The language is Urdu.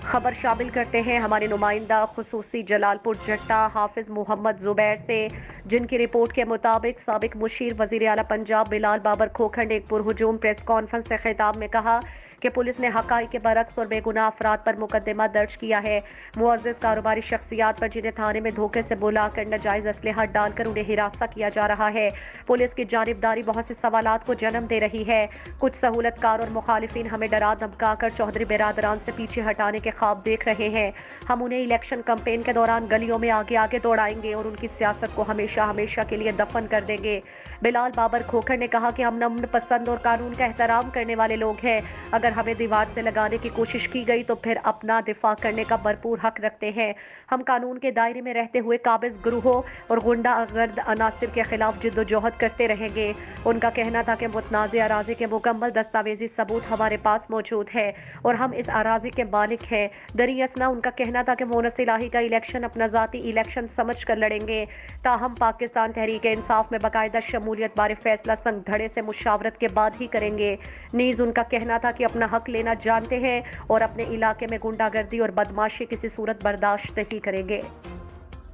خبر شامل کرتے ہیں ہمارے نمائندہ خصوصی جلالپور جٹا حافظ محمد زبیر سے، جن کی رپورٹ کے مطابق سابق مشیر وزیر اعلیٰ پنجاب بلال بابر کھوکھر نے ایک پرہجوم پریس کانفرنس سے خطاب میں کہا کہ پولیس نے حقائق کے برعکس اور بے گناہ افراد پر مقدمہ درج کیا ہے۔ معزز کاروباری شخصیات پر جنہیں تھانے میں دھوکے سے بلا کر ناجائز اسلحہ ڈال کر انہیں ہراساں کیا جا رہا ہے۔ پولیس کی جانبداری بہت سے سوالات کو جنم دے رہی ہے۔ کچھ سہولت کار اور مخالفین ہمیں ڈرا دھمکا کر چودھری برادران سے پیچھے ہٹانے کے خواب دیکھ رہے ہیں۔ ہم انہیں الیکشن کمپین کے دوران گلیوں میں آگے آگے دوڑائیں گے اور ان کی سیاست کو ہمیشہ ہمیشہ کے لیے دفن کر دیں گے۔ بلال بابر کھوکھر نے کہا کہ ہم امن پسند اور قانون کا احترام کرنے والے لوگ ہیں۔ اگر ہمیں دیوار سے لگانے کی کوشش کی گئی تو پھر اپنا دفاع کرنے کا بھرپور حق رکھتے ہیں۔ ہم قانون کے دائرے میں رہتے ہوئے قابض گروہوں اور غنڈہ گرد عناصر کے خلاف جد و جہد کرتے رہیں گے۔ ان کا کہنا تھا کہ متنازع اراضی کے مکمل دستاویزی ثبوت ہمارے پاس موجود ہے اور ہم اس اراضی کے مالک ہیں۔ دریں اثنا ان کا کہنا تھا کہ مونس الہی کا الیکشن اپنا ذاتی الیکشن سمجھ کر لڑیں گے، تاہم پاکستان تحریک انصاف میں باقاعدہ شمولیت بارے فیصلہ سنگ دھڑے سے مشاورت کے بعد ہی کریں گے۔ نیز ان کا کہنا تھا کہ اپنا حق لینا جانتے ہیں اور اپنے علاقے میں غنڈہ گردی اور بدماشی کسی صورت برداشت نہیں کریں گے۔